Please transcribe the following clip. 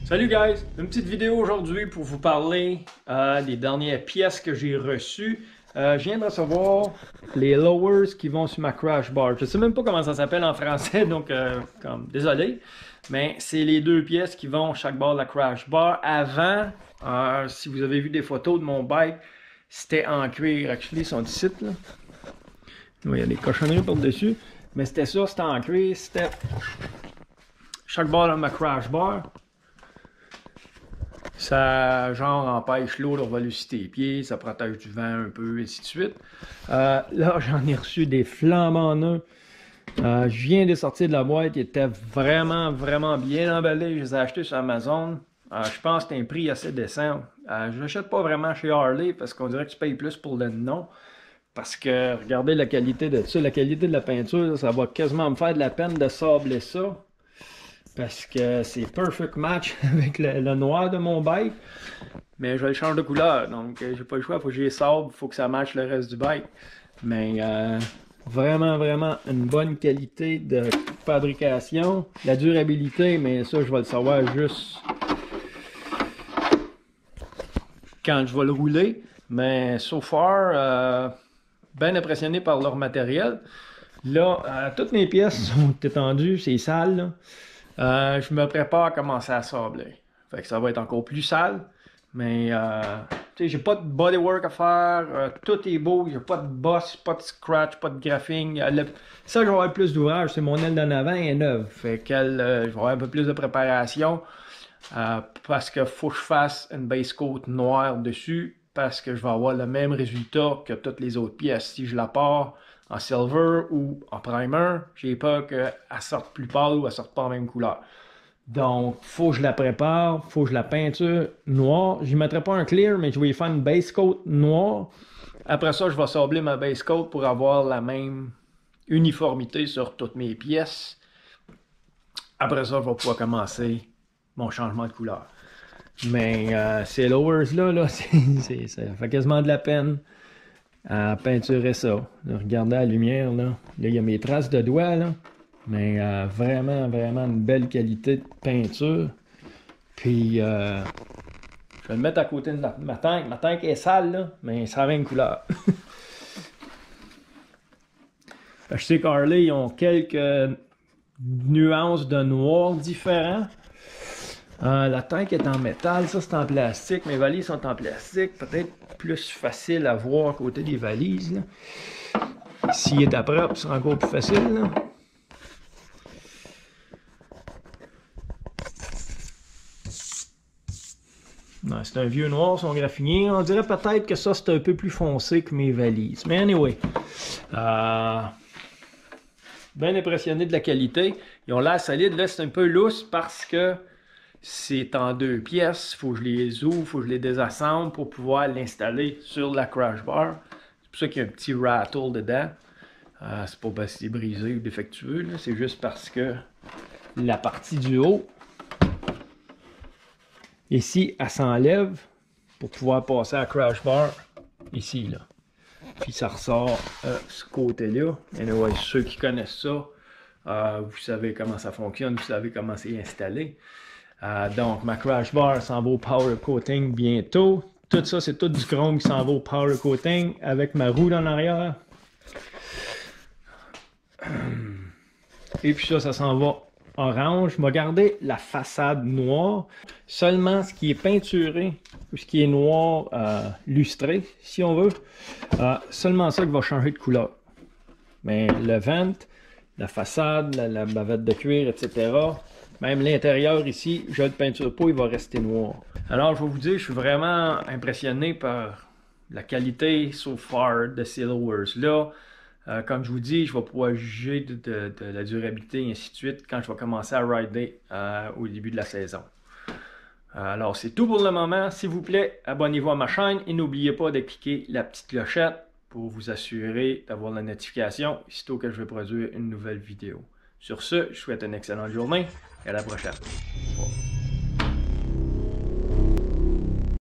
Salut guys! Une petite vidéo aujourd'hui pour vous parler des dernières pièces que j'ai reçues. Je viens de recevoir les lowers qui vont sur ma crash bar. Je sais même pas comment ça s'appelle en français, donc désolé. Mais c'est les deux pièces qui vont chaque bord de la crash bar. Avant, si vous avez vu des photos de mon bike, c'était en cuir. Actually, ils sont ici, là. Il y a des cochonneries par-dessus. Mais c'était ça, c'était en cuir. C'était chaque bord de ma crash bar. Ça, genre, empêche l'eau de revoler sur tes pieds, ça protège du vent un peu, et ainsi de suite. Là, j'en ai reçu des flambants neufs. Je viens de sortir de la boîte, ils étaient vraiment bien emballés. Je les ai achetés sur Amazon. Je pense que c'est un prix assez décent. Je l'achète pas vraiment chez Harley parce qu'on dirait que tu payes plus pour le nom. Parce que, regardez la qualité de ça, la qualité de la peinture, ça va quasiment me faire de la peine de sabler ça. Parce que c'est perfect match avec le noir de mon bike. Mais je vais le changer de couleur. Donc j'ai pas le choix. Il faut que j'y sable. Il faut que ça matche le reste du bike. Mais vraiment une bonne qualité de fabrication. La durabilité, mais ça je vais le savoir juste quand je vais le rouler. Mais so far, bien impressionné par leur matériel. Là, toutes mes pièces sont étendues. C'est sale là. Je me prépare à commencer à sabler. Fait que ça va être encore plus sale. Mais tu sais, j'ai pas de bodywork à faire. Tout est beau. J'ai pas de boss, pas de scratch, pas de graphing. Ça, je vais avoir plus d'ouvrage. C'est mon aile d'en avant est neuve. Fait qu'elle, je vais avoir un peu plus de préparation. Parce qu'il faut que je fasse une base coat noire dessus. Parce que je vais avoir le même résultat que toutes les autres pièces. Si je la pars en silver ou en primer, j'ai peur qu'elle sorte plus pâle ou elle sorte pas en même couleur. Donc, faut que je la prépare, faut que je la peinture noire. Je ne mettrai pas un clear, mais je vais y faire une base coat noire. Après ça, je vais sabler ma base coat pour avoir la même uniformité sur toutes mes pièces. Après ça, je vais pouvoir commencer mon changement de couleur. Mais ces lowers-là, ça fait quasiment de la peine à peinturer ça. Là, regardez la lumière, là. Là, il y a mes traces de doigts, là. Mais vraiment une belle qualité de peinture. Puis, je vais le mettre à côté de ma tank. Ma tank est sale, là, mais ça a une couleur. Je sais qu'Harley, ils ont quelques nuances de noir différents. La tank est en métal, ça c'est en plastique. Mes valises sont en plastique. Peut-être plus facile à voir à côté des valises. S'il est à propre, ce sera encore plus facile. Là. C'est un vieux noir, son graphinier. On dirait peut-être que ça c'est un peu plus foncé que mes valises. Mais anyway. Bien impressionné de la qualité. Ils ont l'air solides. Là, c'est un peu lousse parce que c'est en deux pièces. Il faut que je les ouvre, il faut que je les désassemble pour pouvoir l'installer sur la crash bar. C'est pour ça qu'il y a un petit rattle dedans. C'est pas parce que c'est brisé ou défectueux. C'est juste parce que la partie du haut, ici, elle s'enlève pour pouvoir passer à la crash bar ici. Là. Puis ça ressort ce côté-là. Anyway, ceux qui connaissent ça, vous savez comment ça fonctionne, vous savez comment c'est installé. Donc, ma crash bar s'en va au powder coating bientôt. Tout ça, c'est tout du chrome qui s'en va au powder coating avec ma roue en arrière. Et puis ça s'en va orange. Je vais garder la façade noire. Seulement ce qui est peinturé, ou ce qui est noir lustré, si on veut, seulement ça qui va changer de couleur. Mais le vent, la façade, la bavette de cuir, etc., même l'intérieur ici, je ne le peinture pas, il va rester noir. Alors, je vais vous dire, je suis vraiment impressionné par la qualité so far de ces lowers-là. Comme je vous dis, je vais pouvoir juger de la durabilité et ainsi de suite quand je vais commencer à rider au début de la saison. Alors, c'est tout pour le moment. S'il vous plaît, abonnez-vous à ma chaîne et n'oubliez pas de cliquer la petite clochette pour vous assurer d'avoir la notification aussitôt que je vais produire une nouvelle vidéo. Sur ce, je vous souhaite une excellente journée et à la prochaine. Au revoir.